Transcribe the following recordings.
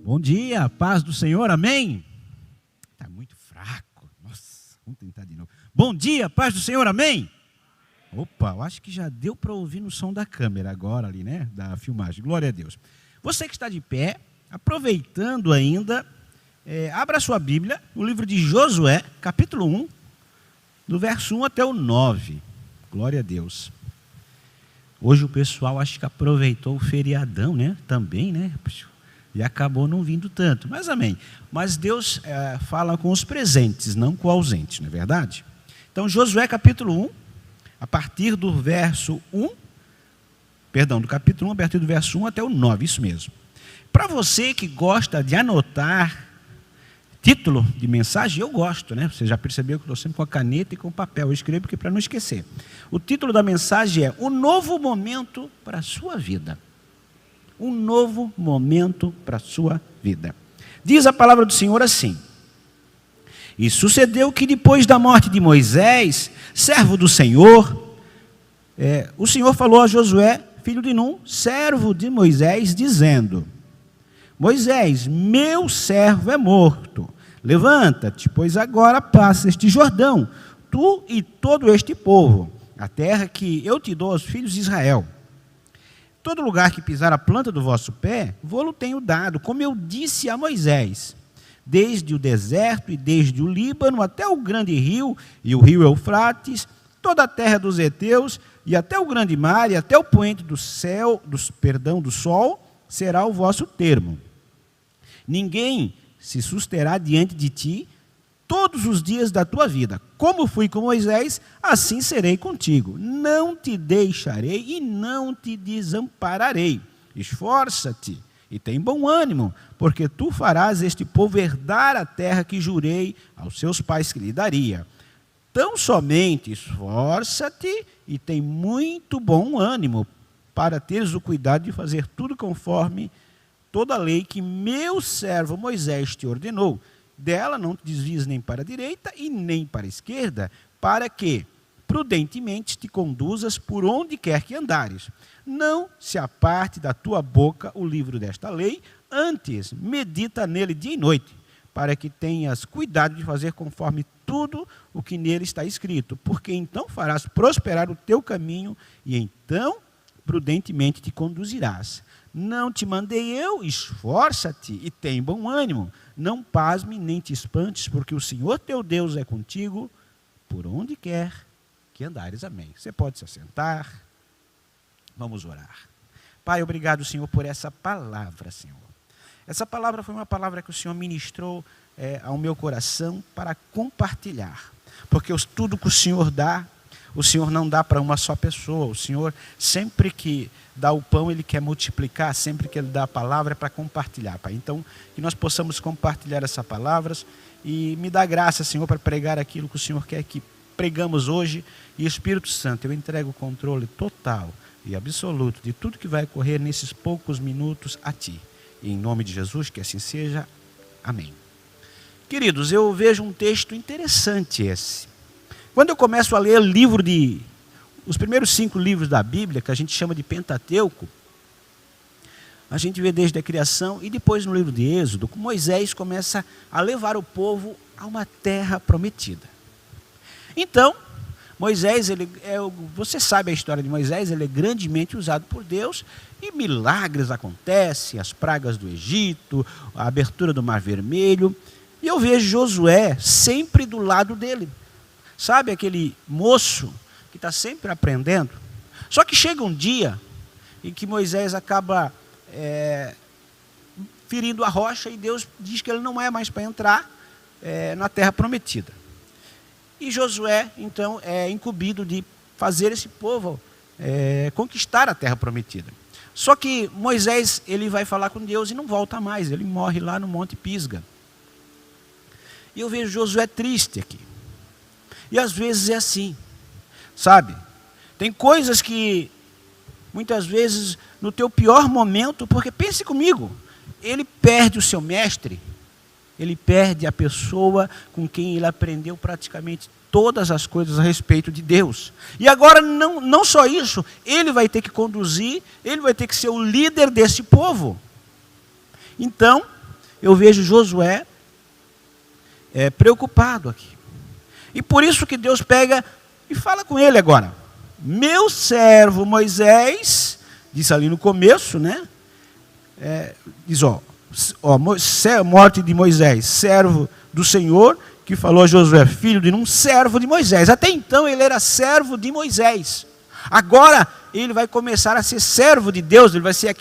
Bom dia, paz do Senhor, amém? Está muito fraco, nossa, vamos tentar de novo. Bom dia, paz do Senhor, amém? Opa, eu acho que já deu para ouvir no som da câmera agora ali, né, da filmagem, glória a Deus. Você que está de pé, aproveitando ainda, abra sua Bíblia, no livro de Josué, capítulo 1, do verso 1 até o 9, glória a Deus. Hoje o pessoal acho que aproveitou o feriadão, né, também, né, e acabou não vindo tanto, mas amém. Mas Deus fala com os presentes, não com os ausentes, não é verdade? Então, Josué capítulo 1, a partir do verso 1, do capítulo 1, a partir do verso 1 até o 9, isso mesmo. Para você que gosta de anotar título de mensagem, eu gosto, né? Você já percebeu que eu estou sempre com a caneta e com o papel, eu escrevo porque para não esquecer. O título da mensagem é Um Novo Momento para a Sua Vida. Um novo momento para a sua vida. Diz a palavra do Senhor assim: E sucedeu que depois da morte de Moisés, servo do Senhor, o Senhor falou a Josué, filho de Num, servo de Moisés, dizendo: Moisés, meu servo é morto. Levanta-te, pois agora passa este Jordão, tu e todo este povo, a terra que eu te dou aos filhos de Israel. Todo lugar que pisar a planta do vosso pé, vô-lo tenho dado, como eu disse a Moisés, desde o deserto e desde o Líbano até o grande rio e o rio Eufrates, toda a terra dos heteus e até o grande mar e até o poente do sol, será o vosso termo. Ninguém se susterá diante de ti todos os dias da tua vida. Como fui com Moisés, assim serei contigo. Não te deixarei e não te desampararei. Esforça-te e tem bom ânimo, porque tu farás este povo herdar a terra que jurei aos seus pais que lhe daria. Tão somente esforça-te e tem muito bom ânimo, para teres o cuidado de fazer tudo conforme toda a lei que meu servo Moisés te ordenou. Dela não te desvies nem para a direita e nem para a esquerda, para que prudentemente te conduzas por onde quer que andares. Não se aparte da tua boca o livro desta lei, antes medita nele dia e noite, para que tenhas cuidado de fazer conforme tudo o que nele está escrito, porque então farás prosperar o teu caminho e então prudentemente te conduzirás. Não te mandei eu? Esforça-te e tem bom ânimo. Não pasme nem te espantes, porque o Senhor teu Deus é contigo por onde quer que andares. Amém. Você pode se assentar. Vamos orar. Pai, obrigado, Senhor, por essa palavra, Senhor. Essa palavra foi uma palavra que o Senhor ministrou ao meu coração para compartilhar. Porque tudo que o Senhor dá, o Senhor não dá para uma só pessoa. O Senhor, sempre que dá o pão, Ele quer multiplicar. Sempre que Ele dá a palavra, é para compartilhar, Pai. Então, que nós possamos compartilhar essas palavras. E me dá graça, Senhor, para pregar aquilo que o Senhor quer que pregamos hoje. E Espírito Santo, eu entrego o controle total e absoluto de tudo que vai ocorrer nesses poucos minutos a Ti. E em nome de Jesus, que assim seja. Amém. Queridos, eu vejo um texto interessante esse. Quando eu começo a ler os primeiros 5 livros da Bíblia, que a gente chama de Pentateuco, a gente vê desde a criação, e depois no livro de Êxodo, que Moisés começa a levar o povo a uma terra prometida. Então, Moisés, você sabe a história de Moisés, ele é grandemente usado por Deus, e milagres acontecem, as pragas do Egito, a abertura do Mar Vermelho, e eu vejo Josué sempre do lado dele. Sabe aquele moço que está sempre aprendendo? Só que chega um dia em que Moisés acaba ferindo a rocha e Deus diz que ele não é mais para entrar na terra prometida. E Josué, então, é incumbido de fazer esse povo conquistar a terra prometida. Só que Moisés, ele vai falar com Deus e não volta mais, ele morre lá no Monte Pisga. E eu vejo Josué triste aqui. E às vezes é assim, sabe? Tem coisas que, muitas vezes, no teu pior momento, porque pense comigo, ele perde o seu mestre, ele perde a pessoa com quem ele aprendeu praticamente todas as coisas a respeito de Deus. E agora, não só isso, ele vai ter que conduzir, ele vai ter que ser o líder desse povo. Então, eu vejo Josué preocupado aqui. E por isso que Deus pega e fala com ele agora. Meu servo Moisés, disse ali no começo, né? Diz, morte de Moisés, servo do Senhor, que falou a Josué, filho de Num, servo de Moisés. Até então ele era servo de Moisés. Agora ele vai começar a ser servo de Deus, ele vai ser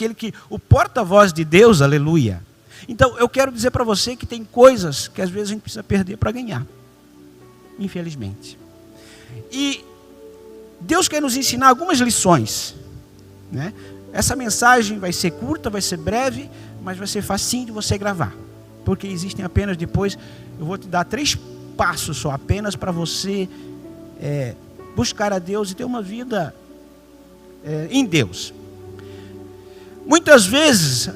o porta-voz de Deus, aleluia. Então eu quero dizer para você que tem coisas que às vezes a gente precisa perder para ganhar, infelizmente. E Deus quer nos ensinar algumas lições, né? Essa mensagem vai ser curta, vai ser breve, mas vai ser facinho de você gravar, porque existem apenas depois, eu vou te dar 3 passos só apenas para você buscar a Deus e ter uma vida em Deus. Muitas vezes,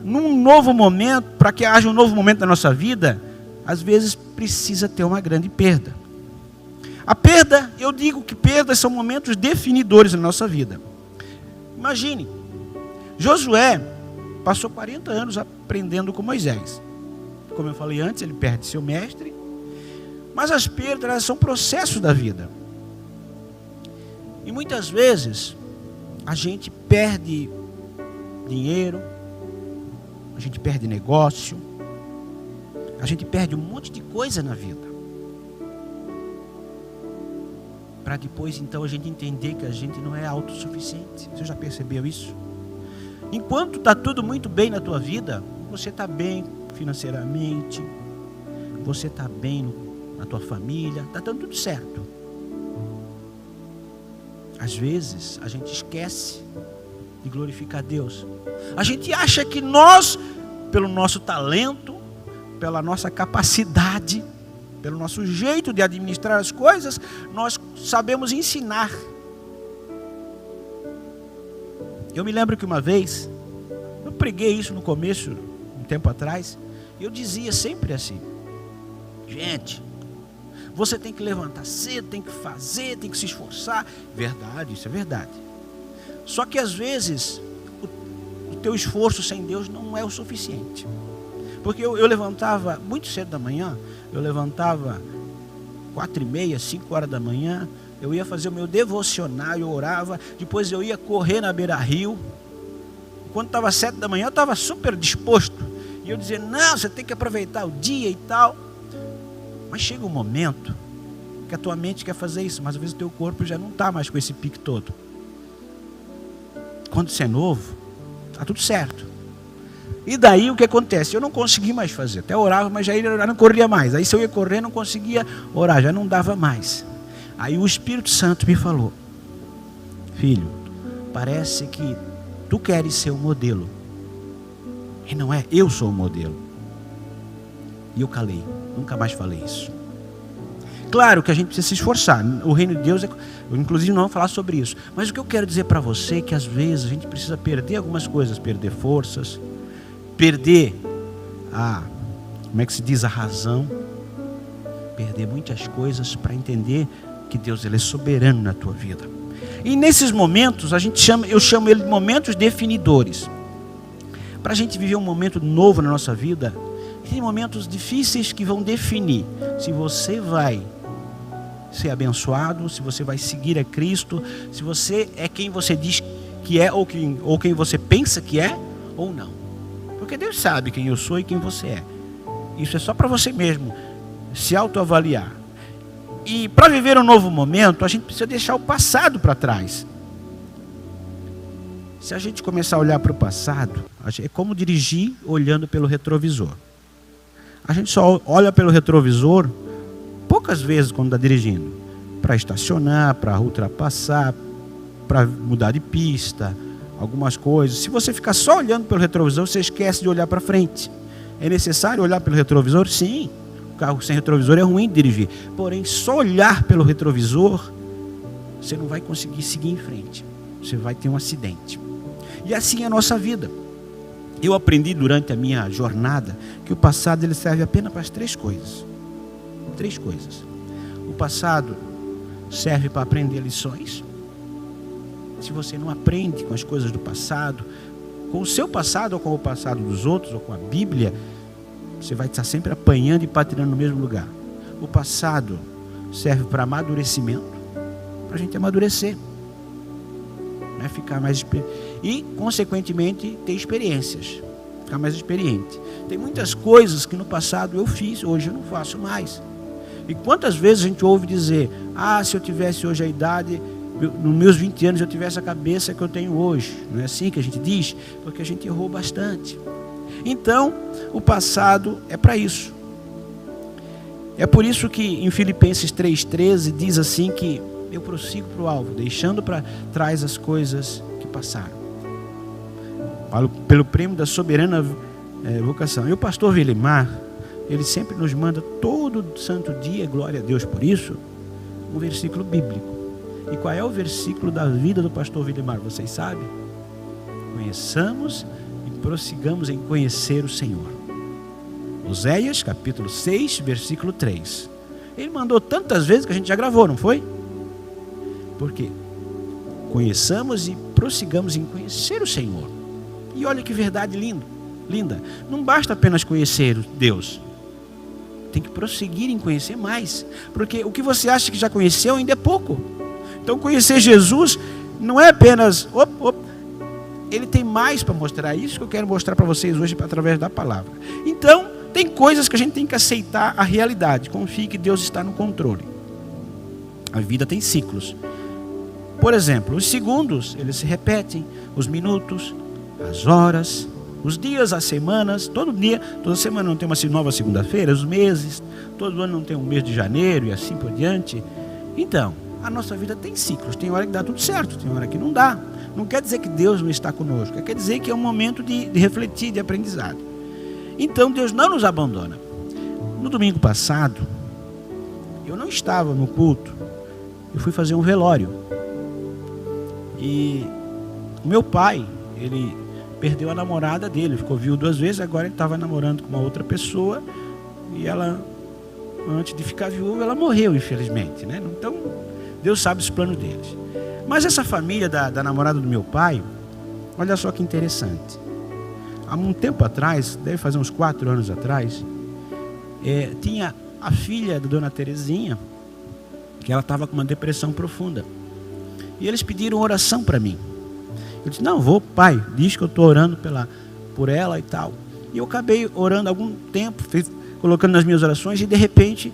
num novo momento, para que haja um novo momento na nossa vida, às vezes precisa ter uma grande perda. A perda, eu digo que perdas são momentos definidores na nossa vida. Imagine, Josué passou 40 anos aprendendo com Moisés. Como eu falei antes, ele perde seu mestre. Mas as perdas, elas são processos da vida. E muitas vezes, a gente perde dinheiro, a gente perde negócio, a gente perde um monte de coisa na vida. Para depois, então, a gente entender que a gente não é autossuficiente. Você já percebeu isso? Enquanto está tudo muito bem na tua vida, você está bem financeiramente, você está bem na tua família, está dando tudo certo. Às vezes, a gente esquece de glorificar Deus. A gente acha que nós, pelo nosso talento, pela nossa capacidade, pelo nosso jeito de administrar as coisas, nós sabemos ensinar. Eu me lembro que uma vez, eu preguei isso no começo, um tempo atrás, eu dizia sempre assim: gente, você tem que levantar cedo, tem que fazer, tem que se esforçar. Verdade, isso é verdade. Só que às vezes, o teu esforço sem Deus não é o suficiente. Porque eu levantava muito cedo da manhã, eu levantava 4h30, 5 horas da manhã, eu ia fazer o meu devocional, eu orava, depois eu ia correr na beira-rio. Quando estava 7 da manhã, eu estava super disposto. E eu dizia, não, você tem que aproveitar o dia e tal. Mas chega um momento que a tua mente quer fazer isso, mas às vezes o teu corpo já não está mais com esse pique todo. Quando você é novo, está tudo certo. E daí o que acontece? Eu não consegui mais fazer. Até orava, mas já não corria mais. Aí se eu ia correr, não conseguia orar, já não dava mais. Aí o Espírito Santo me falou: filho, parece que tu queres ser o modelo. E não é, eu sou o modelo. E eu calei, nunca mais falei isso. Claro que a gente precisa se esforçar. O reino de Deus eu inclusive não vou falar sobre isso. Mas o que eu quero dizer para você é que às vezes a gente precisa perder algumas coisas, perder forças, perder como é que se diz, a razão, perder muitas coisas para entender que Deus ele é soberano na tua vida. E nesses momentos eu chamo ele de momentos definidores. Para a gente viver um momento novo na nossa vida, tem momentos difíceis que vão definir se você vai ser abençoado, se você vai seguir a Cristo, se você é quem você diz que é ou quem você pensa que é ou não. Porque Deus sabe quem eu sou e quem você é. Isso é só para você mesmo se autoavaliar. E para viver um novo momento, a gente precisa deixar o passado para trás. Se a gente começar a olhar para o passado, é como dirigir olhando pelo retrovisor. A gente só olha pelo retrovisor poucas vezes quando está dirigindo. Para estacionar, para ultrapassar, para mudar de pista, algumas coisas. Se você ficar só olhando pelo retrovisor, você esquece de olhar para frente. É necessário olhar pelo retrovisor? Sim. O carro sem retrovisor é ruim de dirigir. Porém, só olhar pelo retrovisor, você não vai conseguir seguir em frente. Você vai ter um acidente. E assim é a nossa vida. Eu aprendi durante a minha jornada que o passado ele serve apenas para as 3 coisas. 3 coisas. O passado serve para aprender lições. Se você não aprende com as coisas do passado, com o seu passado ou com o passado dos outros, ou com a Bíblia, você vai estar sempre apanhando e patinando no mesmo lugar. O passado serve para amadurecimento, para a gente amadurecer, né? Ficar mais e, consequentemente, ter experiências, ficar mais experiente. Tem muitas coisas que no passado eu fiz, hoje eu não faço mais. E quantas vezes a gente ouve dizer: se eu tivesse hoje a idade, nos meus 20 anos eu tivesse a cabeça que eu tenho hoje. Não é assim que a gente diz? Porque a gente errou bastante. Então, o passado é para isso. É por isso que em Filipenses 3,13 diz assim que eu prossigo para o alvo, deixando para trás as coisas que passaram. Falo pelo prêmio da soberana vocação. E o pastor Vilimar, ele sempre nos manda todo santo dia, glória a Deus por isso, um versículo bíblico. E qual é o versículo da vida do pastor Vilimar? Vocês sabem? Conheçamos e prossigamos em conhecer o Senhor. Oséias, capítulo 6, versículo 3. Ele mandou tantas vezes que a gente já gravou, não foi? Por quê? Conheçamos e prossigamos em conhecer o Senhor. E olha que verdade linda. Não basta apenas conhecer Deus. Tem que prosseguir em conhecer mais. Porque o que você acha que já conheceu ainda é pouco. Então conhecer Jesus não é apenas... Ele tem mais para mostrar. Isso que eu quero mostrar para vocês hoje através da palavra. Então, tem coisas que a gente tem que aceitar a realidade. Confie que Deus está no controle. A vida tem ciclos. Por exemplo, os segundos, eles se repetem. Os minutos, as horas, os dias, as semanas. Todo dia, toda semana não tem uma nova segunda-feira. Os meses, todo ano não tem um mês de janeiro e assim por diante. Então, a nossa vida tem ciclos. Tem hora que dá tudo certo, tem hora que não dá. Não quer dizer que Deus não está conosco. Quer dizer que é um momento de refletir, de aprendizado. Então Deus não nos abandona. No domingo passado, eu não estava no culto. Eu fui fazer um velório. E o meu pai, ele perdeu a namorada dele. Ficou viúvo 2 vezes, agora ele estava namorando com uma outra pessoa. E ela, antes de ficar viúva, ela morreu, infelizmente, né? Então, Deus sabe os planos deles. Mas essa família da namorada do meu pai, olha só que interessante. Há um tempo atrás, deve fazer uns 4 anos atrás, tinha a filha da dona Terezinha, que ela estava com uma depressão profunda. E eles pediram oração para mim. Eu disse: não, vou, pai, diz que eu estou orando por ela e tal. E eu acabei orando algum tempo, colocando nas minhas orações, e de repente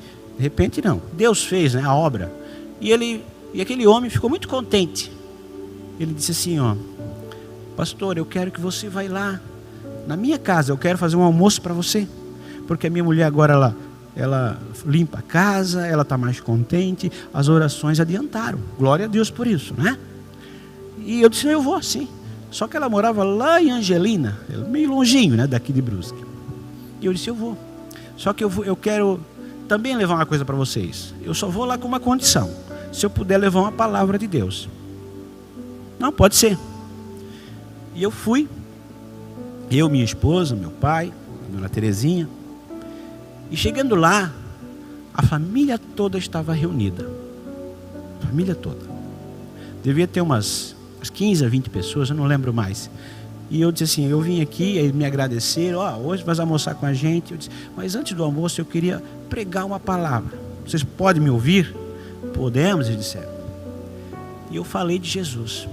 não, Deus fez, né, a obra. E aquele homem ficou muito contente. Ele disse assim: pastor, eu quero que você vá lá na minha casa, eu quero fazer um almoço para você, porque a minha mulher agora ela limpa a casa, ela está mais contente, as orações adiantaram, glória a Deus por isso, né? E eu disse: eu vou sim. Só que ela morava lá em Angelina, meio longinho, né, daqui de Brusque. E eu disse: eu vou. Só que eu quero também levar uma coisa para vocês. Eu só vou lá com uma condição: se eu puder levar uma palavra de Deus. Não, pode ser. E eu fui. Eu, minha esposa, meu pai, a dona Terezinha. E chegando lá, a família toda estava reunida. A família toda. Devia ter umas 15 a 20 pessoas, eu não lembro mais. E eu disse assim: eu vim aqui, eles me agradeceram. Hoje vai almoçar com a gente. Eu disse: mas antes do almoço eu queria pregar uma palavra. Vocês podem me ouvir? Podemos, eles disseram. E eu falei de Jesus.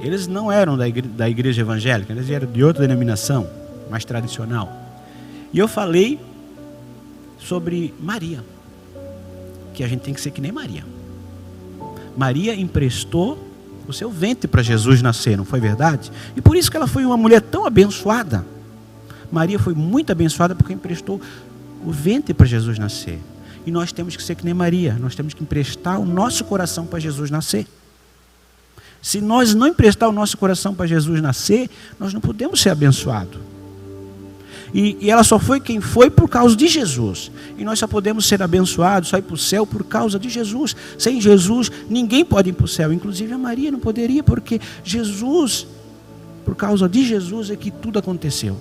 Eles não eram da igreja evangélica, eles eram de outra denominação, mais tradicional. E eu falei sobre Maria, que a gente tem que ser que nem Maria. Maria emprestou o seu ventre para Jesus nascer, não foi verdade? E por isso que ela foi uma mulher tão abençoada. Maria foi muito abençoada porque emprestou o ventre para Jesus nascer. E nós temos que ser que nem Maria. Nós temos que emprestar o nosso coração para Jesus nascer. Se nós não emprestar o nosso coração para Jesus nascer, nós não podemos ser abençoados. E ela só foi quem foi por causa de Jesus. E nós só podemos ser abençoados, só ir para o céu por causa de Jesus. Sem Jesus, ninguém pode ir para o céu. Inclusive a Maria não poderia, porque Jesus, por causa de Jesus é que tudo aconteceu.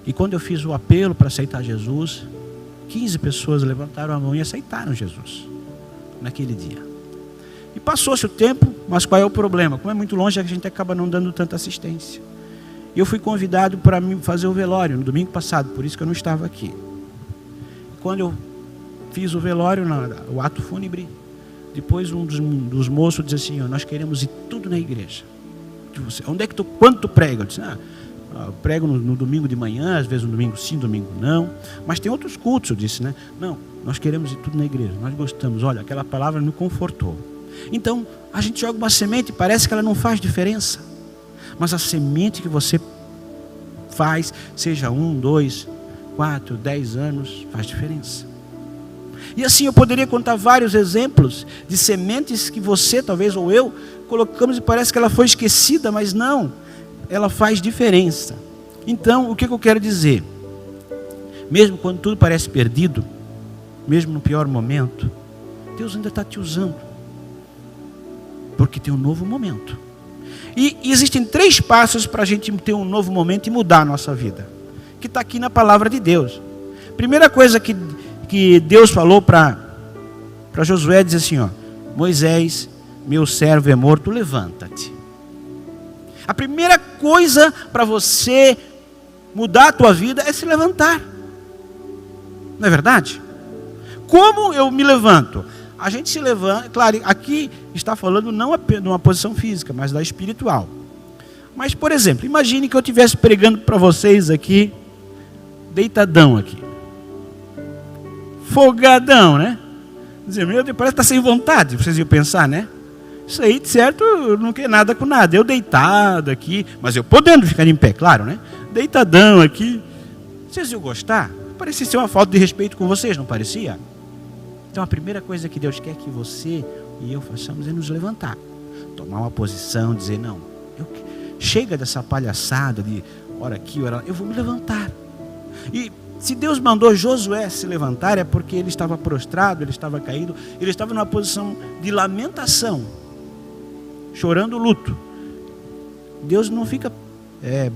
E quando eu fiz o apelo para aceitar Jesus, 15 pessoas levantaram a mão e aceitaram Jesus naquele dia. E passou-se o tempo, mas qual é o problema? Como é muito longe, a gente acaba não dando tanta assistência. E eu fui convidado para fazer o velório no domingo passado, por isso que eu não estava aqui. Quando eu fiz o velório, o ato fúnebre, depois um dos moços disse assim: nós queremos ir tudo na igreja. Onde é que quando tu prega? Eu disse: eu prego no domingo de manhã, às vezes no domingo sim, domingo não. Mas tem outros cultos, eu disse, né? Não, nós queremos ir tudo na igreja, nós gostamos. Olha, aquela palavra me confortou. Então, a gente joga uma semente e parece que ela não faz diferença. Mas a semente que você faz, seja 1, 2, 4, 10 anos, faz diferença. E assim eu poderia contar vários exemplos de sementes que você, talvez, ou eu, colocamos e parece que ela foi esquecida, mas não, ela faz diferença. Então, o que eu quero dizer? Mesmo quando tudo parece perdido, mesmo no pior momento, Deus ainda está te usando. Porque tem um novo momento. E existem 3 passos para a gente ter um novo momento e mudar a nossa vida. Que está aqui na palavra de Deus. Primeira coisa que Deus falou para Josué, diz assim, Moisés, meu servo é morto, levanta-te. A primeira coisa para você mudar a tua vida é se levantar. Não é verdade? Como eu me levanto? A gente se levanta, claro, aqui está falando não de uma posição física, mas da espiritual. Mas, por exemplo, imagine que eu estivesse pregando para vocês aqui, deitadão aqui. Folgadão, né? Dizer, meu Deus, parece que está sem vontade, vocês iam pensar, né? Isso aí, de certo, não quer nada com nada. Eu deitado aqui, mas eu podendo ficar em pé, claro, né? Deitadão aqui. Vocês iam gostar? Parecia ser uma falta de respeito com vocês, não parecia? Então a primeira coisa que Deus quer que você e eu façamos é nos levantar. Tomar uma posição, dizer, não, chega dessa palhaçada de ora aqui, ora lá, eu vou me levantar. E se Deus mandou Josué se levantar, é porque ele estava prostrado, ele estava caído, ele estava numa posição de lamentação, chorando luto. Deus não fica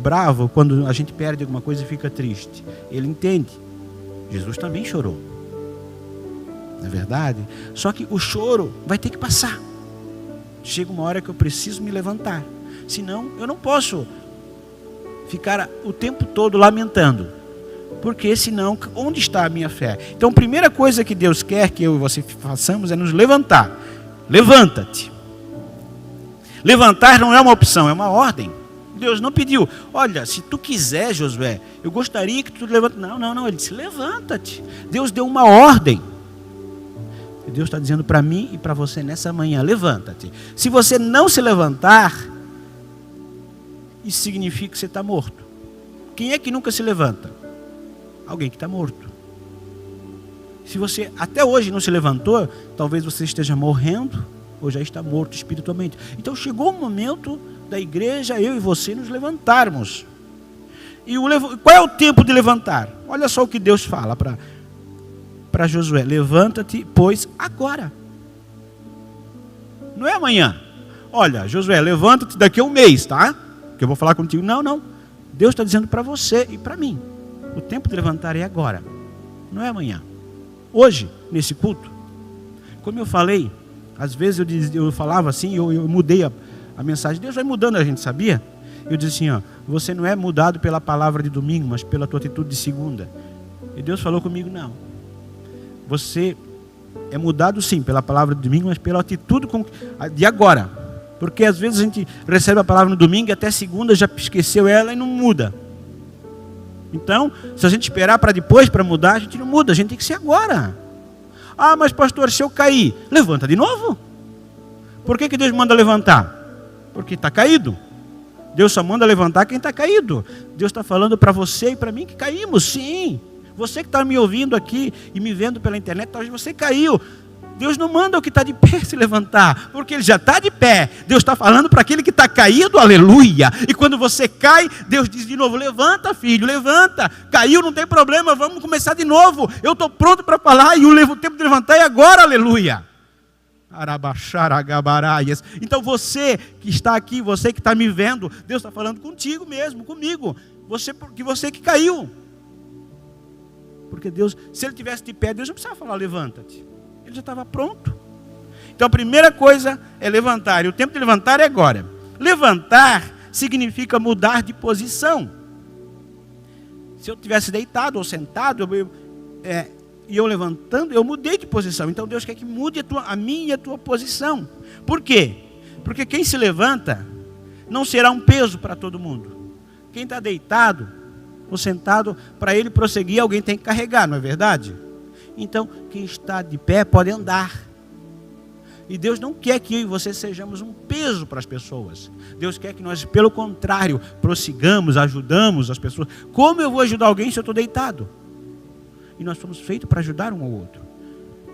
bravo quando a gente perde alguma coisa e fica triste. Ele entende. Jesus também chorou. Não é verdade? Só que o choro vai ter que passar. Chega uma hora que eu preciso me levantar. Senão eu não posso ficar o tempo todo lamentando. Porque senão, onde está a minha fé? Então a primeira coisa que Deus quer que eu e você façamos é nos levantar. Levanta-te. Levantar não é uma opção, é uma ordem. Deus não pediu, olha, se tu quiser, Josué, eu gostaria que tu levanta. Não, ele disse, levanta-te. Deus deu uma ordem. E Deus está dizendo para mim e para você nessa manhã, levanta-te. Se você não se levantar, isso significa que você está morto. Quem é que nunca se levanta? Alguém que está morto. Se você até hoje não se levantou, talvez você esteja morrendo ou já está morto espiritualmente. Então chegou o momento da igreja, eu e você, nos levantarmos. E qual é o tempo de levantar? Olha só o que Deus fala para Josué. Levanta-te, pois, agora. Não é amanhã. Olha, Josué, levanta-te daqui a um mês, tá? Que eu vou falar contigo. Não. Deus está dizendo para você e para mim. O tempo de levantar é agora. Não é amanhã. Hoje, nesse culto. Como eu falei, às vezes eu falava assim, eu mudei a mensagem. Deus vai mudando a gente, sabia? Eu disse assim, você não é mudado pela palavra de domingo, mas pela tua atitude de segunda. E Deus falou comigo, não. Você é mudado sim pela palavra de domingo, mas pela atitude de agora. Porque às vezes a gente recebe a palavra no domingo e até segunda já esqueceu ela e não muda. Então, se a gente esperar para depois para mudar, a gente não muda, a gente tem que ser agora. Ah, mas pastor, se eu cair, levanta de novo. Por que Deus manda levantar? Porque está caído. Deus só manda levantar quem está caído. Deus está falando para você e para mim que caímos, sim. Você que está me ouvindo aqui e me vendo pela internet, talvez você caiu. Deus não manda o que está de pé se levantar, porque ele já está de pé. Deus está falando para aquele que está caído, aleluia. E quando você cai, Deus diz de novo, levanta filho, levanta. Caiu, não tem problema, vamos começar de novo. Eu estou pronto para falar e o tempo de levantar é agora, aleluia. Então você que está aqui, você que está me vendo, Deus está falando contigo mesmo, comigo. Você que caiu. Porque Deus, se ele tivesse de pé, Deus não precisava falar, levanta-te. Ele já estava pronto. Então a primeira coisa é levantar, e o tempo de levantar é agora. Levantar significa mudar de posição. Se eu tivesse deitado ou sentado, e eu levantando, eu mudei de posição. Então Deus quer que mude a minha e a tua posição. Por quê? Porque quem se levanta não será um peso para todo mundo. Quem está deitado ou sentado, para ele prosseguir, alguém tem que carregar, não é verdade? Então, quem está de pé pode andar. E Deus não quer que eu e você sejamos um peso para as pessoas. Deus quer que nós, pelo contrário, prossigamos, ajudamos as pessoas. Como eu vou ajudar alguém se eu estou deitado? E nós somos feitos para ajudar um ao outro.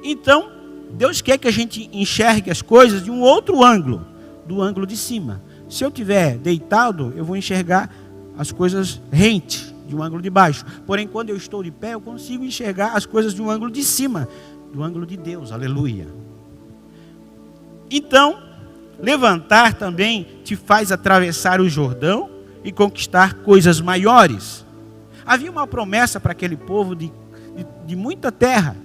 Então, Deus quer que a gente enxergue as coisas de um outro ângulo, do ângulo de cima. Se eu estiver deitado, eu vou enxergar as coisas rente, de um ângulo de baixo. Porém, quando eu estou de pé, eu consigo enxergar as coisas de um ângulo de cima, do ângulo de Deus. Aleluia. Então, levantar também te faz atravessar o Jordão e conquistar coisas maiores. Havia uma promessa para aquele povo de muita terra.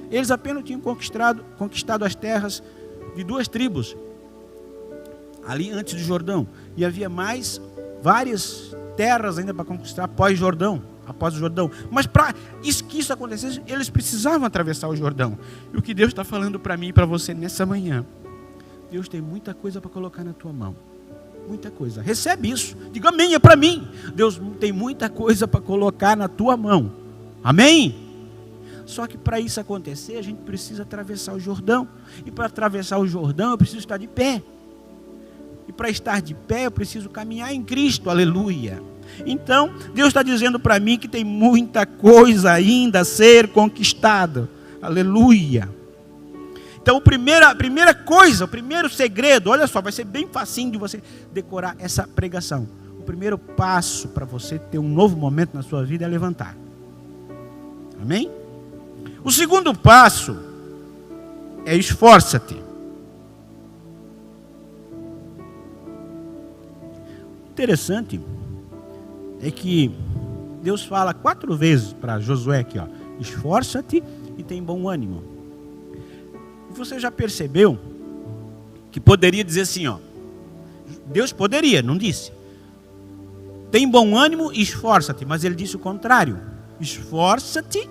Eles apenas tinham conquistado as terras de 2 tribos, ali antes do Jordão. E havia mais várias terras ainda para conquistar após o Jordão. Mas para que isso acontecesse, eles precisavam atravessar o Jordão. E o que Deus está falando para mim e para você nessa manhã: Deus tem muita coisa para colocar na tua mão. Muita coisa. Recebe isso. Diga amém, é para mim. Deus tem muita coisa para colocar na tua mão. Amém? Só que para isso acontecer, a gente precisa atravessar o Jordão. E para atravessar o Jordão, eu preciso estar de pé. E para estar de pé, eu preciso caminhar em Cristo. Aleluia. Então, Deus está dizendo para mim que tem muita coisa ainda a ser conquistada. Aleluia. Então, a primeira coisa, o primeiro segredo, olha só, vai ser bem facinho de você decorar essa pregação. O primeiro passo para você ter um novo momento na sua vida é levantar. Amém? O segundo passo é esforça-te. Interessante é que Deus fala 4 vezes para Josué aqui, ó: esforça-te e tem bom ânimo. Você já percebeu que poderia dizer assim, ó, Deus poderia, não disse, tem bom ânimo e esforça-te, mas ele disse o contrário: esforça-te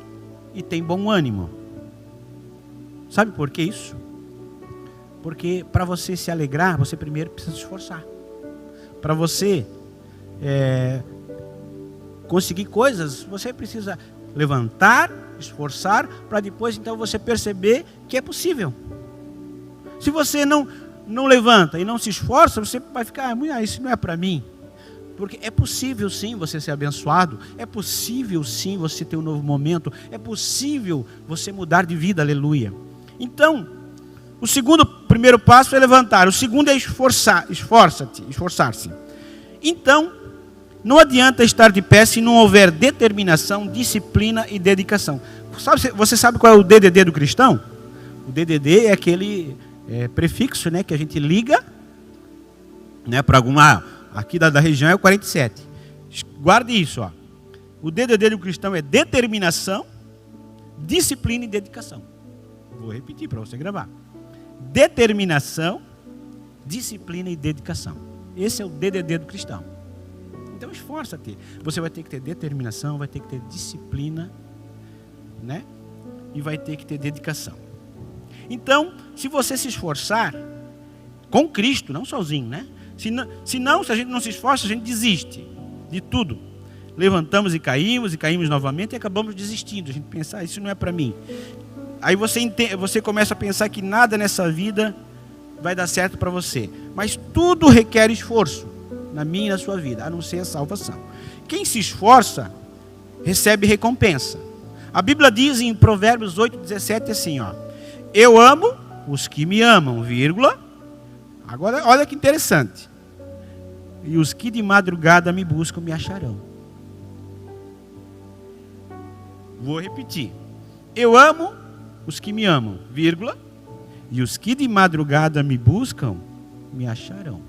e tem bom ânimo. Sabe por que isso? Porque para você se alegrar, você primeiro precisa se esforçar. Para você conseguir coisas, você precisa levantar, esforçar, para depois então você perceber que é possível. Se você não levanta e não se esforça, você vai ficar, isso não é para mim. Porque é possível sim você ser abençoado, é possível sim você ter um novo momento, é possível você mudar de vida, aleluia. Então, primeiro passo é levantar, o segundo é esforçar-se. Então, não adianta estar de pé se não houver determinação, disciplina e dedicação. Você sabe qual é o DDD do cristão? O DDD é aquele prefixo, né, que a gente liga, né, para alguma, aqui da região é o 47. Guarde isso, ó. O DDD do cristão é determinação, disciplina e dedicação. Vou repetir para você gravar. Determinação, disciplina e dedicação. Esse é o DDD do cristão. Então esforça-te. Você vai ter que ter determinação, vai ter que ter disciplina, né? E vai ter que ter dedicação. Então, se você se esforçar com Cristo, não sozinho, né? Se a gente não se esforça, a gente desiste de tudo. Levantamos e caímos novamente e acabamos desistindo. A gente pensa, isso não é para mim. Aí você começa a pensar que nada nessa vida vai dar certo para você. Mas tudo requer esforço, na minha e na sua vida, a não ser a salvação. Quem se esforça, recebe recompensa. A Bíblia diz em Provérbios 8:17 assim, ó: eu amo os que me amam, vírgula. Agora, olha que interessante. E os que de madrugada me buscam, me acharão. Vou repetir. Eu amo os que me amam, vírgula. E os que de madrugada me buscam, me acharão.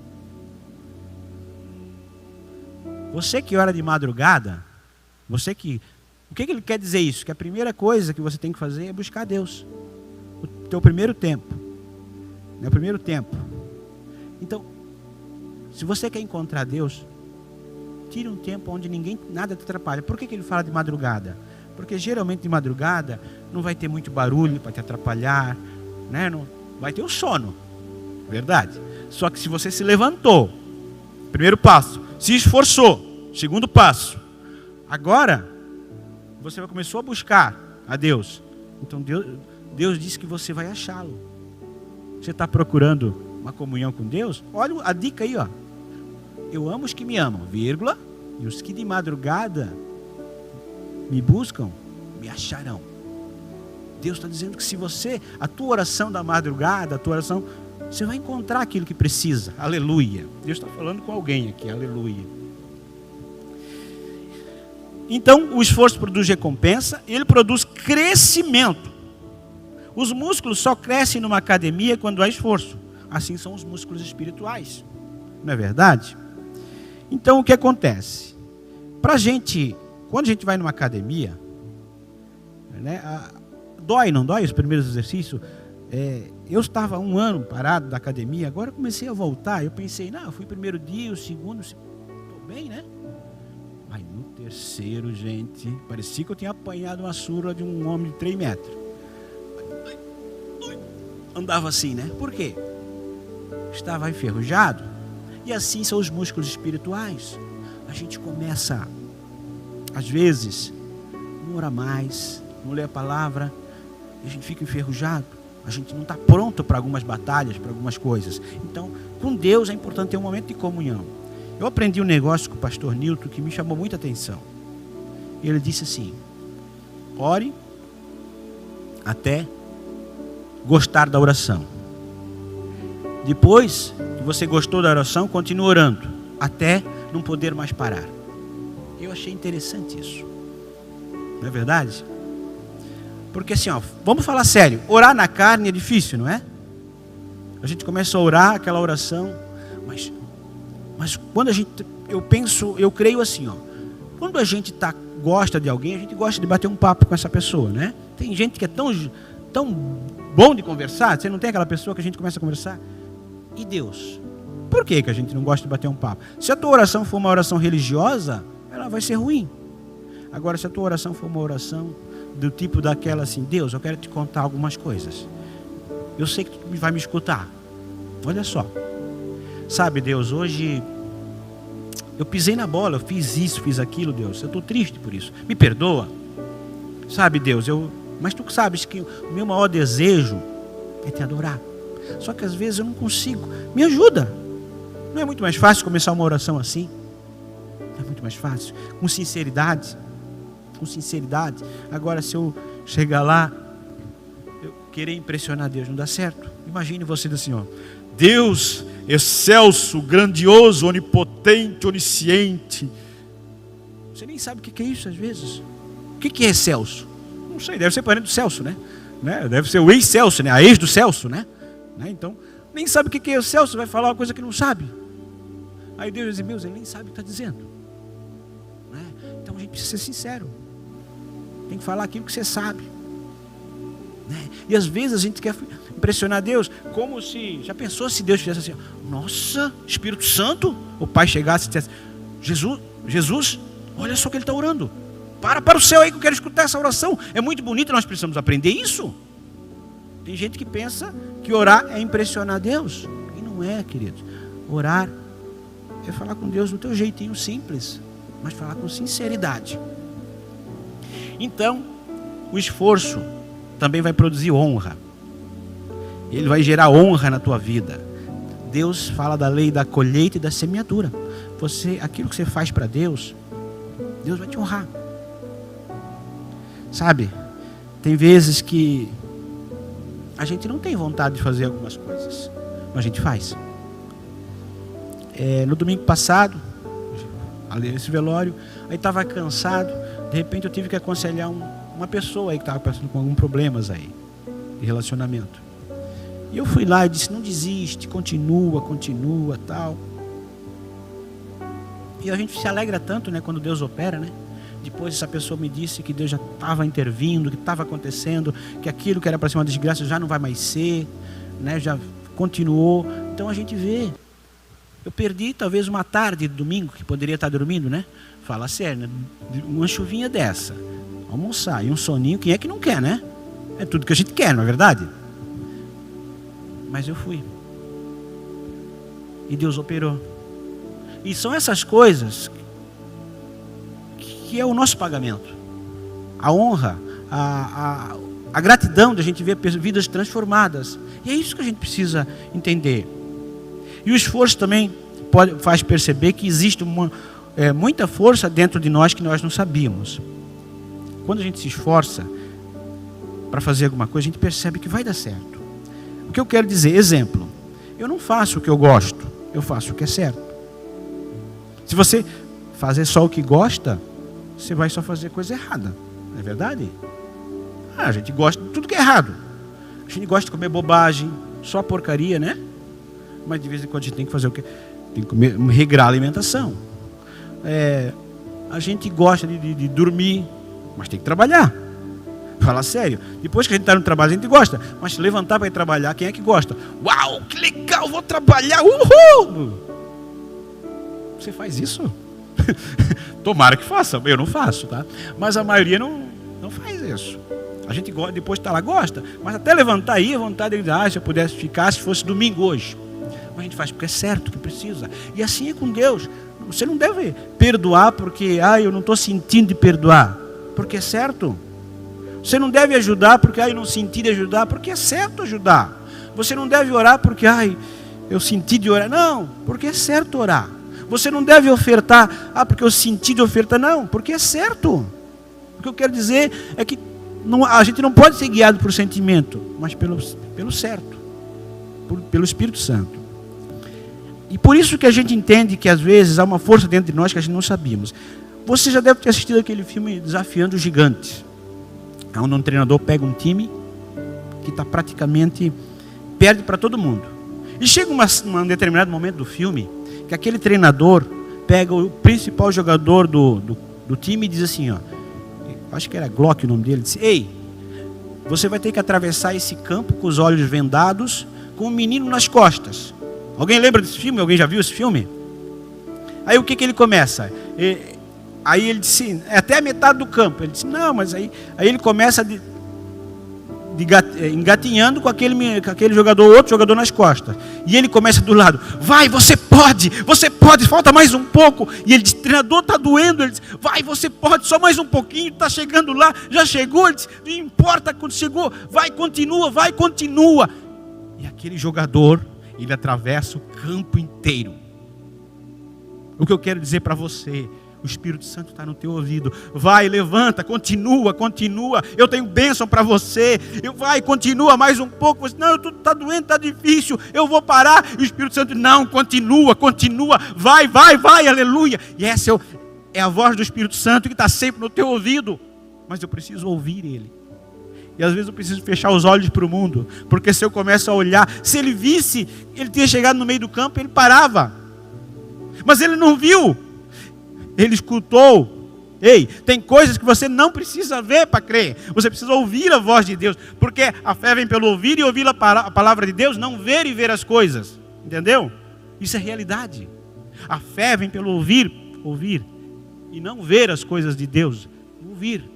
Você que ora de madrugada, o que ele quer dizer isso? Que a primeira coisa que você tem que fazer é buscar Deus. O teu primeiro tempo. É o primeiro tempo. Então, se você quer encontrar Deus, tire um tempo onde nada te atrapalha. Por que ele fala de madrugada? Porque geralmente de madrugada não vai ter muito barulho para te atrapalhar, né? Não, vai ter o sono, verdade? Só que se você se levantou, primeiro passo, se esforçou, segundo passo, agora você começou a buscar a Deus. Então Deus disse que você vai achá-lo. Você está procurando uma comunhão com Deus? Olha a dica aí, ó. Eu amo os que me amam, vírgula, e os que de madrugada me buscam, me acharão. Deus está dizendo que se você, a tua oração da madrugada, a tua oração, você vai encontrar aquilo que precisa. Aleluia. Deus está falando com alguém aqui, aleluia. Então, o esforço produz recompensa, ele produz crescimento. Os músculos só crescem numa academia quando há esforço. Assim são os músculos espirituais. Não é verdade? Então, o que acontece? Quando a gente vai numa academia, né, dói, não dói os primeiros exercícios? Eu estava 1 ano parado da academia, agora comecei a voltar. Eu pensei, não, eu fui o primeiro dia, o segundo, estou bem, né? Mas no terceiro, gente, parecia que eu tinha apanhado uma surra de um homem de 3 metros. Andava assim, né? Por quê? Estava enferrujado. E assim são os músculos espirituais. A gente começa, às vezes, não ora mais, não lê a palavra, e a gente fica enferrujado. A gente não está pronto para algumas batalhas, para algumas coisas. Então, com Deus é importante ter um momento de comunhão. Eu aprendi um negócio com o pastor Nilton que me chamou muita atenção. Ele disse assim: ore até gostar da oração. Depois que você gostou da oração, continue orando até não poder mais parar. Eu achei interessante isso. Não é verdade? Porque assim, vamos falar sério. Orar na carne é difícil, não é? A gente começa a orar aquela oração, mas quando eu creio assim, quando a gente gosta de alguém, a gente gosta de bater um papo com essa pessoa, né? Tem gente que é tão bom de conversar, você não tem aquela pessoa que a gente começa a conversar? E Deus? Por que a gente não gosta de bater um papo? Se a tua oração for uma oração religiosa, ela vai ser ruim. Agora, se a tua oração for uma oração do tipo daquela assim: Deus, eu quero te contar algumas coisas. Eu sei que tu vai me escutar. Olha só. Sabe, Deus, hoje eu pisei na bola, eu fiz isso, fiz aquilo, Deus. Eu estou triste por isso. Me perdoa. Sabe, Deus, mas tu sabes que o meu maior desejo é te adorar. Só que às vezes eu não consigo. Me ajuda. Não é muito mais fácil começar uma oração assim? É muito mais fácil. Com sinceridade. Com sinceridade. Agora, se eu chegar lá, eu querer impressionar Deus, não dá certo. Imagine você assim, Deus excelso, grandioso, onipotente, onisciente. Você nem sabe o que é isso às vezes. O que é excelso? Não sei, deve ser parente do Celso, né? Deve ser o ex-Celso, né? A ex do Celso, né? Então, nem sabe o que é o Celso, vai falar uma coisa que não sabe. Aí Deus diz: ele nem sabe o que está dizendo. Então a gente precisa ser sincero. Tem que falar aquilo que você sabe. E às vezes a gente quer impressionar Deus, como se, já pensou se Deus fizesse assim: nossa, Espírito Santo, o Pai chegasse e dissesse: Jesus, olha só que ele está orando. Para o céu aí que eu quero escutar essa oração. É muito bonito, nós precisamos aprender isso. Tem gente que pensa que orar é impressionar Deus. E não é, queridos. Orar é falar com Deus do teu jeitinho simples, mas falar com sinceridade. Então, o esforço também vai produzir honra. Ele vai gerar honra na tua vida. Deus fala da lei da colheita e da semeadura. Aquilo que você faz para Deus, Deus vai te honrar. Sabe, tem vezes que a gente não tem vontade de fazer algumas coisas, mas a gente faz. No domingo passado, ali nesse velório, aí estava cansado, de repente eu tive que aconselhar uma pessoa aí que estava passando com alguns problemas aí, de relacionamento. E eu fui lá e disse: não desiste, continua, tal. E a gente se alegra tanto, né, quando Deus opera, né? Depois essa pessoa me disse que Deus já estava intervindo, que estava acontecendo, que aquilo que era para ser uma desgraça já não vai mais ser, né? Já continuou. Então a gente vê. Eu perdi talvez uma tarde de domingo, que poderia estar dormindo, né? Fala sério, né? Uma chuvinha dessa, almoçar e um soninho, quem é que não quer, né? É tudo que a gente quer, não é verdade? Mas eu fui. E Deus operou. E são essas coisas que é o nosso pagamento. A honra, a gratidão de a gente ver vidas transformadas. E é isso que a gente precisa entender. E o esforço também faz perceber que existe muita força dentro de nós que nós não sabíamos. Quando a gente se esforça para fazer alguma coisa, a gente percebe que vai dar certo. O que eu quero dizer, exemplo, eu não faço o que eu gosto, eu faço o que é certo. Se você fazer só o que gosta, você vai só fazer coisa errada, não é verdade? A gente gosta de tudo que é errado. A gente gosta de comer bobagem, só porcaria, né? Mas de vez em quando a gente tem que fazer o quê? Tem que regrar a alimentação. A gente gosta de dormir, mas tem que trabalhar. Fala sério. Depois que a gente está no trabalho, a gente gosta. Mas se levantar para ir trabalhar, quem é que gosta? Uau, que legal, vou trabalhar, uhul! Você faz isso? Tomara que faça, eu não faço, tá? Mas a maioria não faz isso. A gente gosta, depois está lá, gosta. Mas até levantar aí, a vontade de se eu pudesse ficar, se fosse domingo hoje. Mas a gente faz porque é certo que precisa. E assim é com Deus. Você não deve perdoar porque eu não estou sentindo de perdoar. Porque é certo. Você não deve ajudar porque eu não senti de ajudar. Porque é certo ajudar. Você não deve orar porque eu senti de orar. Não, porque é certo orar. Você não deve ofertar porque eu senti de ofertar. Não, porque é certo. O que eu quero dizer é que a gente não pode ser guiado por sentimento, mas pelo certo, pelo Espírito Santo. E por isso que a gente entende que às vezes há uma força dentro de nós que a gente não sabíamos. Você já deve ter assistido aquele filme Desafiando os Gigantes, onde um treinador pega um time que está praticamente perde para todo mundo. E chega um determinado momento do filme que aquele treinador pega o principal jogador do time e diz assim, acho que era Glock o nome dele, disse: ei, você vai ter que atravessar esse campo com os olhos vendados, com um menino nas costas. Alguém lembra desse filme? Alguém já viu esse filme? Aí o que ele começa? Aí ele disse, até a metade do campo. Ele disse, não, mas aí ele começa engatinhando com aquele jogador, outro jogador nas costas. E ele começa do lado, vai, você pode, falta mais um pouco. E ele diz, treinador, está doendo. Ele diz, vai, você pode, só mais um pouquinho, está chegando lá, já chegou. Ele diz, não importa quando chegou, vai, continua. E aquele jogador, ele atravessa o campo inteiro. O que eu quero dizer para você, o Espírito Santo está no teu ouvido. Vai, levanta, continua. Eu tenho bênção para você. Vai, continua mais um pouco. Você, não, tudo está doendo, está difícil. Eu vou parar. E o Espírito Santo, não, continua. Vai, aleluia. E essa é a voz do Espírito Santo que está sempre no teu ouvido. Mas eu preciso ouvir ele. E às vezes eu preciso fechar os olhos para o mundo. Porque se eu começo a olhar, se ele visse, ele tinha chegado no meio do campo, ele parava. Mas ele não viu. Ele escutou. Ei, tem coisas que você não precisa ver para crer. Você precisa ouvir a voz de Deus. Porque a fé vem pelo ouvir e ouvir a palavra de Deus, não ver e ver as coisas. Entendeu? Isso é realidade. A fé vem pelo ouvir e não ver as coisas de Deus. Ouvir.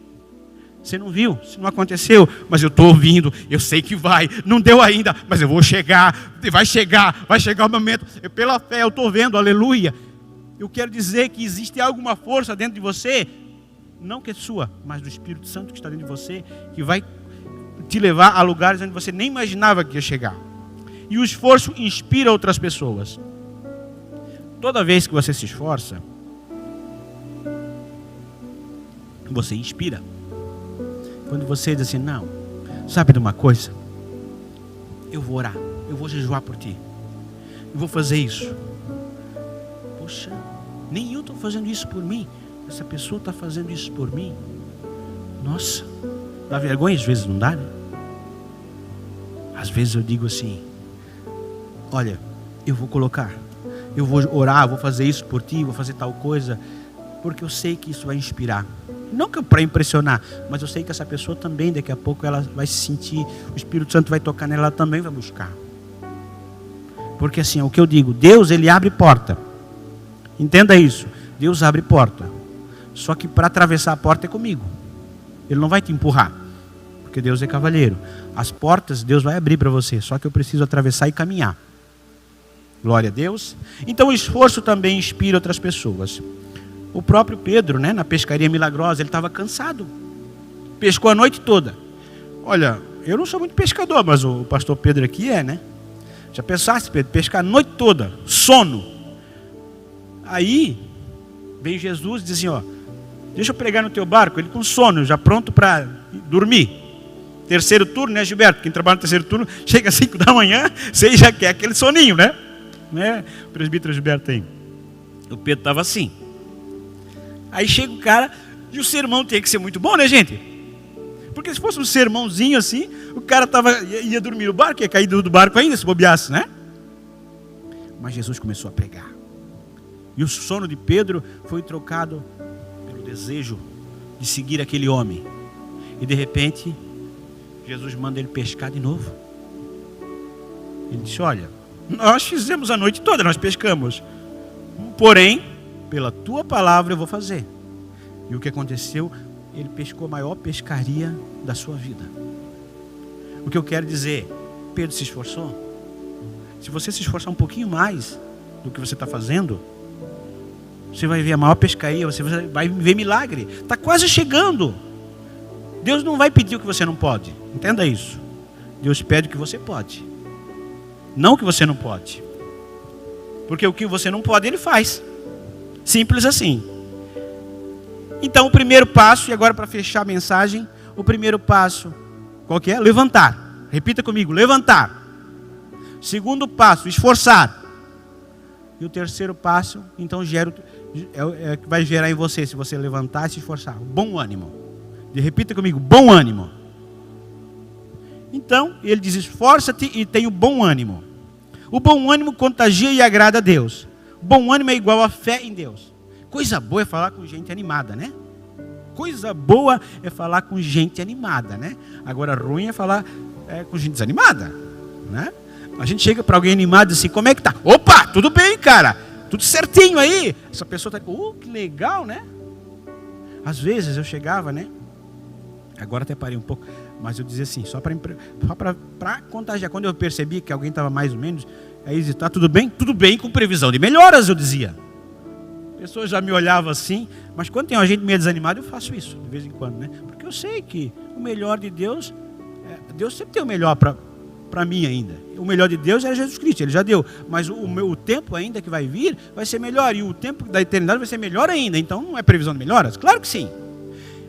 Você não viu, isso não aconteceu, mas eu estou ouvindo, eu sei que vai, não deu ainda, mas eu vou chegar, vai chegar o momento, pela fé eu estou vendo, aleluia. Eu quero dizer que existe alguma força dentro de você, não que é sua, mas do Espírito Santo que está dentro de você, que vai te levar a lugares onde você nem imaginava que ia chegar. E o esforço inspira outras pessoas. Toda vez que você se esforça, você inspira. Quando você diz assim, não, sabe de uma coisa? Eu vou orar, eu vou jejuar por ti. Eu vou fazer isso. Poxa, nem eu estou fazendo isso por mim. Essa pessoa está fazendo isso por mim. Nossa, dá vergonha às vezes, não dá, né? Às vezes eu digo assim, olha, eu vou orar, vou fazer isso por ti, vou fazer tal coisa, porque eu sei que isso vai inspirar. Não que para impressionar, mas eu sei que essa pessoa também, daqui a pouco ela vai se sentir, o Espírito Santo vai tocar nela, ela também vai buscar. Porque assim, é o que eu digo, Deus, ele abre porta. Entenda isso, Deus abre porta. Só que para atravessar a porta é comigo. Ele não vai te empurrar, porque Deus é cavalheiro. As portas Deus vai abrir para você, só que eu preciso atravessar e caminhar. Glória a Deus. Então o esforço também inspira outras pessoas. O próprio Pedro, né, na pescaria milagrosa, ele estava cansado. Pescou a noite toda. Olha, eu não sou muito pescador, mas o pastor Pedro aqui é, né? Já pensasse, Pedro, pescar a noite toda, sono. Aí, vem Jesus e diz assim, ó, deixa eu pregar no teu barco, ele com sono, já pronto para dormir. Terceiro turno, né, Gilberto? Quem trabalha no terceiro turno, chega às 5 da manhã, você já quer aquele soninho, né? O presbítero Gilberto aí. O Pedro estava assim. Aí chega o cara, e o sermão tem que ser muito bom, né, gente? Porque se fosse um sermãozinho assim, o cara ia dormir no barco, ia cair do barco ainda, se bobeasse, né? Mas Jesus começou a pregar. E o sono de Pedro foi trocado pelo desejo de seguir aquele homem. E de repente, Jesus manda ele pescar de novo. Ele disse, olha, nós fizemos a noite toda, nós pescamos. Porém, pela tua palavra eu vou fazer. E o que aconteceu? Ele pescou a maior pescaria da sua vida. O que eu quero dizer, Pedro se esforçou. Se você se esforçar um pouquinho mais do que você está fazendo, você vai ver a maior pescaria, você vai ver milagre. Está quase chegando. Deus não vai pedir o que você não pode. Entenda isso. Deus pede o que você pode. Não o que você não pode. Porque o que você não pode, Ele faz. Simples assim. Então o primeiro passo, e agora para fechar a mensagem, o primeiro passo, qual que é? Levantar. Repita comigo, levantar. Segundo passo, esforçar. E o terceiro passo, então vai gerar em você, se você levantar e se esforçar, bom ânimo. Repita comigo, bom ânimo. Então, ele diz, esforça-te e tenha bom ânimo. O bom ânimo contagia e agrada a Deus. Bom ânimo é igual a fé em Deus. Coisa boa é falar com gente animada, né? Coisa boa é falar com gente animada, né? Agora, ruim é falar com gente desanimada, né? A gente chega para alguém animado e diz assim, como é que tá? Opa, tudo bem, cara. Tudo certinho aí. Essa pessoa tá, que legal, né? Às vezes eu chegava, né? Agora até parei um pouco, mas eu dizia assim, só para contagiar. Quando eu percebi que alguém estava mais ou menos, aí dizia, tá tudo bem? Tudo bem, com previsão de melhoras, eu dizia. A pessoa já me olhava assim, mas quando tem uma gente meio desanimada, eu faço isso, de vez em quando, né? Porque eu sei que o melhor de Deus, Deus sempre tem o melhor para mim ainda. O melhor de Deus é Jesus Cristo, Ele já deu. Mas o tempo ainda que vai vir, vai ser melhor. E o tempo da eternidade vai ser melhor ainda. Então não é previsão de melhoras? Claro que sim.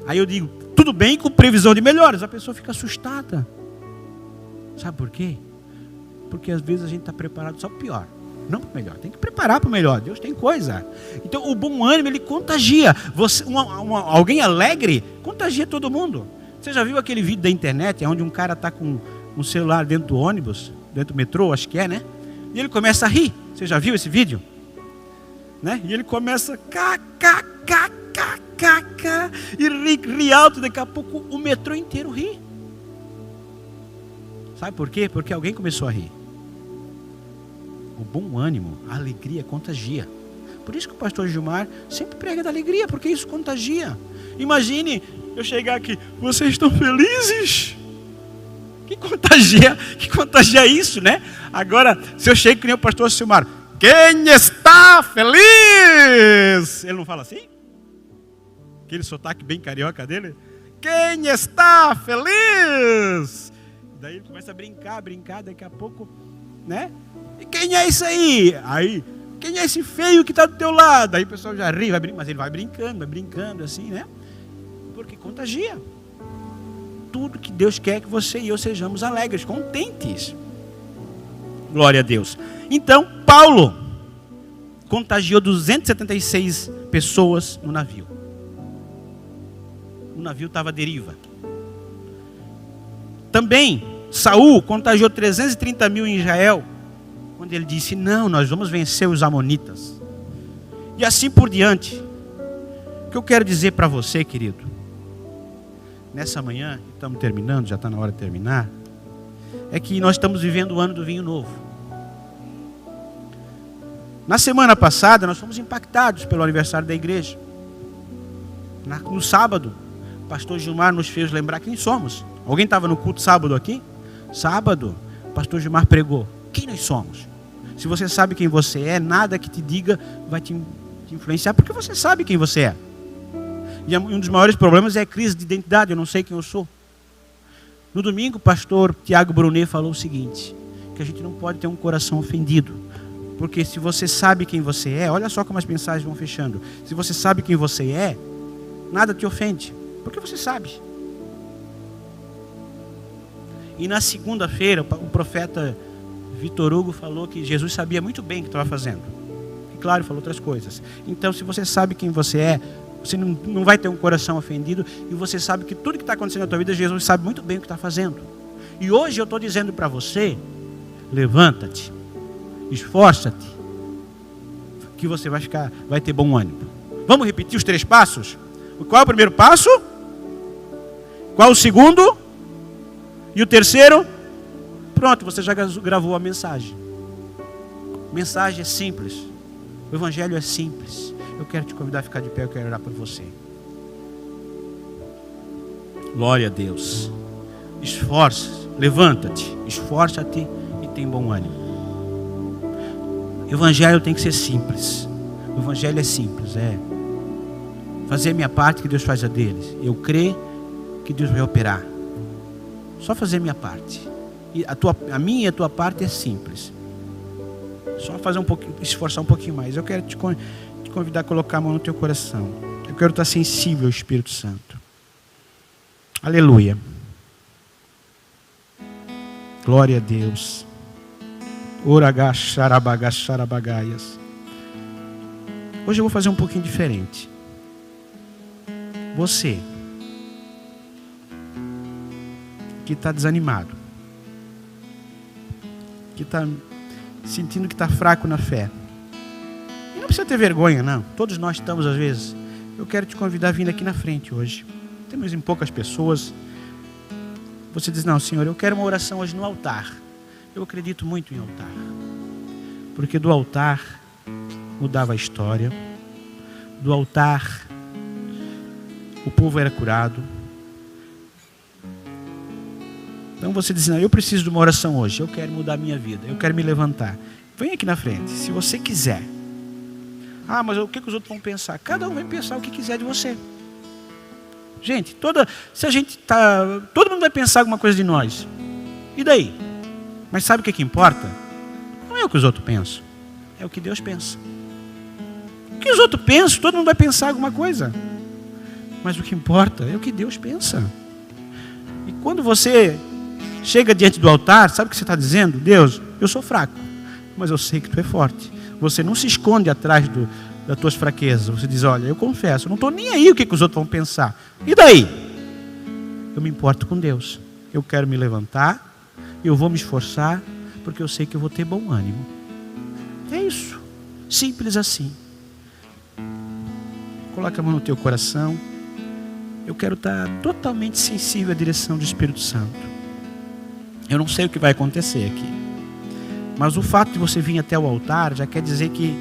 Aí eu digo, tudo bem com previsão de melhoras. A pessoa fica assustada. Sabe por quê? Porque às vezes a gente está preparado só para o pior. Não para o melhor. Tem que preparar para o melhor. Deus tem coisa. Então o bom ânimo, ele contagia. Alguém alegre, contagia todo mundo. Você já viu aquele vídeo da internet, onde um cara está com um celular dentro do ônibus, dentro do metrô, acho que é, né? E ele começa a rir. Você já viu esse vídeo? Né? E ele começa e ri alto, daqui a pouco o metrô inteiro ri. Sabe por quê? Porque alguém começou a rir. O bom ânimo, a alegria contagia. Por isso que o pastor Gilmar sempre prega da alegria, porque isso contagia. Imagine eu chegar aqui, vocês estão felizes? Que contagia isso, né? Agora, se eu chego que nem o pastor Gilmar, quem está feliz? Ele não fala assim? Aquele sotaque bem carioca dele. Quem está feliz? Daí ele começa a brincar, daqui a pouco, né? E quem é isso aí? Aí, quem é esse feio que está do teu lado? Aí o pessoal já ri, mas ele vai brincando assim, né? Porque contagia. Tudo que Deus quer que você e eu sejamos alegres, contentes. Glória a Deus. Então, Paulo contagiou 276 pessoas no navio. O navio estava à deriva. Também, Saul contagiou 330 mil em Israel, quando ele disse, não, nós vamos vencer os amonitas. E assim por diante. O que eu quero dizer para você, querido, nessa manhã, que estamos terminando, já está na hora de terminar, é que nós estamos vivendo o ano do vinho novo. Na semana passada, nós fomos impactados pelo aniversário da igreja. No sábado, o pastor Gilmar nos fez lembrar quem somos. Alguém estava no culto sábado aqui? Sábado, o pastor Gilmar pregou. Quem nós somos? Se você sabe quem você é, nada que te diga vai te influenciar, porque você sabe quem você é. E um dos maiores problemas é a crise de identidade. Eu não sei quem eu sou. No domingo, o pastor Tiago Brunet falou o seguinte, que a gente não pode ter um coração ofendido. Porque se você sabe quem você é, olha só como as mensagens vão fechando. Se você sabe quem você é, nada te ofende, porque você sabe. E na segunda-feira, o profeta Vitor Hugo falou que Jesus sabia muito bem o que estava fazendo. E claro, falou outras coisas. Então, se você sabe quem você é, você não vai ter um coração ofendido, e você sabe que tudo que está acontecendo na tua vida, Jesus sabe muito bem o que está fazendo. E hoje eu estou dizendo para você, levanta-te, esforça-te, que você vai ter bom ânimo. Vamos repetir os 3 passos? Qual é o primeiro passo? Qual o segundo? E o terceiro? Pronto, você já gravou a mensagem. A mensagem é simples. O evangelho é simples. Eu quero te convidar a ficar de pé, eu quero orar por você. Glória a Deus. Esforça-te, levanta-te, esforça-te e tem bom ânimo. O evangelho tem que ser simples. O evangelho é simples, fazer a minha parte que Deus faz a deles. Eu creio que Deus vai operar. Só fazer a minha parte. E a minha e a tua parte é simples. Só fazer um pouquinho, esforçar um pouquinho mais. Eu quero te convidar a colocar a mão no teu coração. Eu quero estar sensível ao Espírito Santo. Aleluia. Glória a Deus. Oragacharabagacharabagaias. Hoje eu vou fazer um pouquinho diferente. Você que está desanimado, que está sentindo que está fraco na fé, e não precisa ter vergonha, não. Todos nós estamos às vezes. Eu quero te convidar a vir aqui na frente hoje. Temos em poucas pessoas. Você diz, não, Senhor, eu quero uma oração hoje no altar. Eu acredito muito em altar, porque do altar mudava a história. Do altar o povo era curado. Então você diz, não, eu preciso de uma oração hoje. Eu quero mudar a minha vida, eu quero me levantar. Vem aqui na frente, se você quiser. Ah, mas o que os outros vão pensar? Cada um vai pensar o que quiser de você. Gente, todo mundo vai pensar alguma coisa de nós. E daí? Mas sabe o que importa? Não é o que os outros pensam, é o que Deus pensa. O que os outros pensam, todo mundo vai pensar alguma coisa. Mas o que importa é o que Deus pensa. E quando você chega diante do altar, sabe o que você está dizendo? Deus, eu sou fraco, mas eu sei que tu é forte. Você não se esconde atrás das tuas fraquezas. Você diz, olha, eu confesso, eu não estou nem aí o que os outros vão pensar. E daí? Eu me importo com Deus. Eu quero me levantar, eu vou me esforçar, porque eu sei que eu vou ter bom ânimo. É isso. Simples assim. Coloca a mão no teu coração. Eu quero estar totalmente sensível à direção do Espírito Santo. Eu não sei o que vai acontecer aqui, mas o fato de você vir até o altar já quer dizer que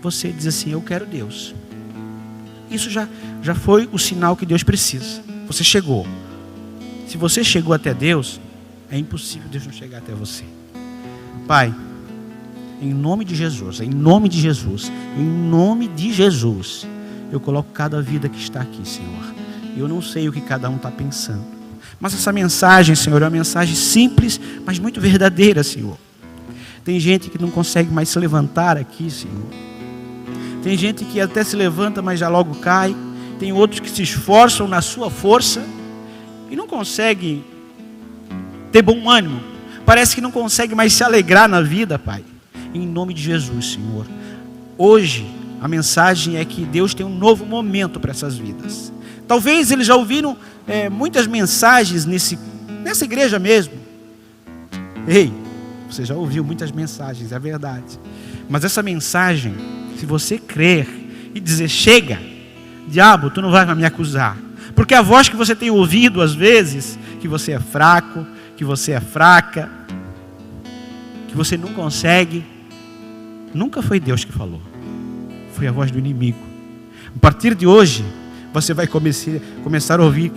você diz assim, eu quero Deus. Isso já foi o sinal que Deus precisa. Você chegou. Se você chegou até Deus, é impossível Deus não chegar até você. Pai, em nome de Jesus, em nome de Jesus, em nome de Jesus, eu coloco cada vida que está aqui, Senhor. Eu não sei o que cada um está pensando, mas essa mensagem, Senhor, é uma mensagem simples, mas muito verdadeira, Senhor. Tem gente que não consegue mais se levantar aqui, Senhor. Tem gente que até se levanta, mas já logo cai. Tem outros que se esforçam na sua força e não conseguem ter bom ânimo. Parece que não consegue mais se alegrar na vida, Pai. Em nome de Jesus, Senhor. Hoje, a mensagem é que Deus tem um novo momento para essas vidas. Talvez eles já ouviram muitas mensagens nessa igreja mesmo. Ei, você já ouviu muitas mensagens, é verdade. Mas essa mensagem, se você crer e dizer, chega, diabo, tu não vai me acusar. Porque a voz que você tem ouvido às vezes, que você é fraco, que você é fraca, que você não consegue, Nunca foi Deus que falou. Foi a voz do inimigo. A partir de hoje, você vai começar a ouvir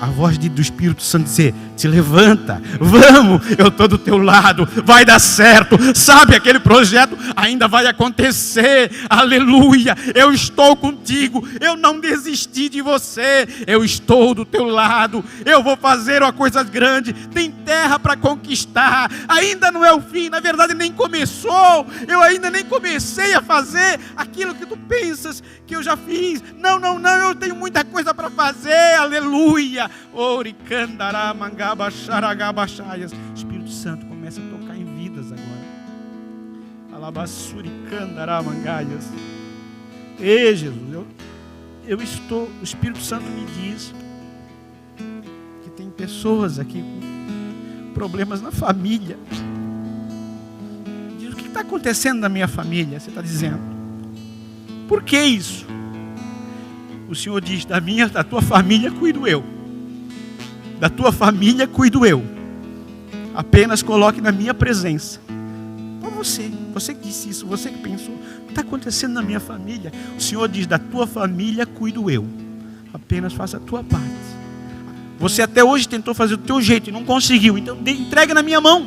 a voz do Espírito Santo dizer: te levanta, vamos, eu estou do teu lado, vai dar certo, sabe, aquele projeto ainda vai acontecer, aleluia, eu estou contigo, eu não desisti de você, eu estou do teu lado, eu vou fazer uma coisa grande, tem terra para conquistar, ainda não é o fim, na verdade nem começou, eu ainda nem comecei a fazer aquilo que tu pensas que eu já fiz, não, eu tenho muita coisa para fazer, aleluia. Oricandará, mangaba, xaragabachaias. Espírito Santo começa a tocar em vidas agora. Alabassuricandará, mangaias. Ei, Jesus, eu estou. O Espírito Santo me diz que tem pessoas aqui com problemas na família. Diz: o que está acontecendo na minha família? Você está dizendo. Por que isso? O Senhor diz: da tua família cuido eu. Da tua família cuido eu. Apenas coloque na minha presença. Para você que disse isso, você que pensou: o que está acontecendo na minha família? O Senhor diz: da tua família cuido eu. Apenas faça a tua parte. Você até hoje tentou fazer do teu jeito e não conseguiu, então entrega na minha mão,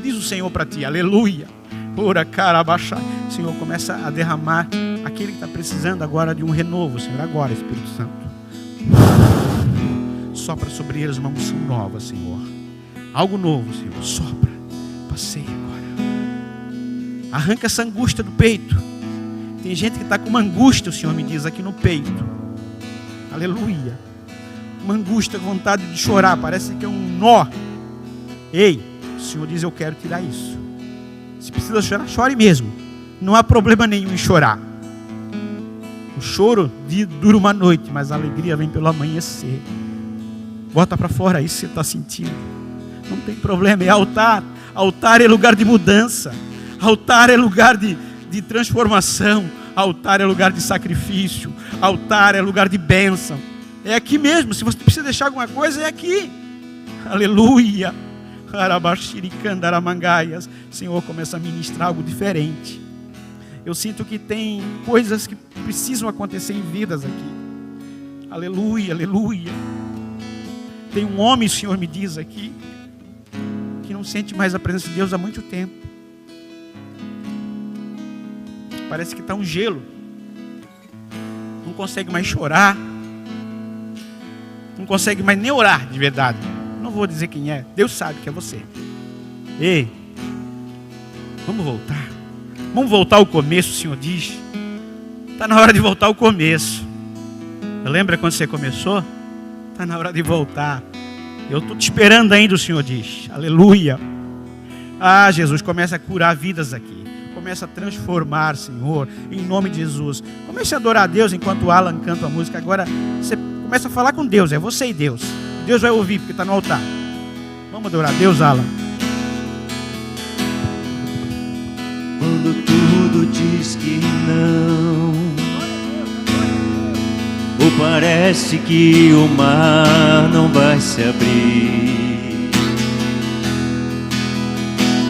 diz o Senhor para ti, aleluia. Ora, cara, abaixa. O Senhor começa a derramar aquele que está precisando agora de um renovo, Senhor, agora, Espírito Santo. Sopra sobre eles uma unção nova, Senhor. Algo novo, Senhor. Sopra. Passei agora. Arranca essa angústia do peito. Tem gente que está com uma angústia, o Senhor me diz, aqui no peito. Aleluia. Uma angústia, vontade de chorar. Parece que é um nó. Ei, o Senhor diz: eu quero tirar isso. Se precisa chorar, chore mesmo. Não há problema nenhum em chorar. O choro dura uma noite, mas a alegria vem pelo amanhecer. Bota para fora isso que você está sentindo. Não tem problema, é altar. Altar é lugar de mudança. Altar é lugar de transformação. Altar é lugar de sacrifício. Altar é lugar de bênção. É aqui mesmo. Se você precisa deixar alguma coisa, é aqui. Aleluia. Senhor, começa a ministrar algo diferente. Eu sinto que tem coisas que precisam acontecer em vidas aqui. Aleluia, aleluia. Tem um homem, o Senhor me diz aqui, que não sente mais a presença de Deus há muito tempo. Parece que está um gelo. Não consegue mais chorar. Não consegue mais nem orar de verdade. Não vou dizer quem é. Deus sabe que é você. Ei, vamos voltar. Vamos voltar ao começo, o Senhor diz. Está na hora de voltar ao começo. Lembra quando você começou? Está na hora de voltar. Eu estou te esperando ainda, o Senhor diz. Aleluia. Ah, Jesus, começa a curar vidas aqui. Começa a transformar, Senhor, em nome de Jesus. Comece a adorar a Deus enquanto o Alan canta a música. Agora você começa a falar com Deus. É você e Deus. Deus vai ouvir porque está no altar. Vamos adorar a Deus, Alan. Quando tudo diz que não, ou parece que o mar não vai se abrir,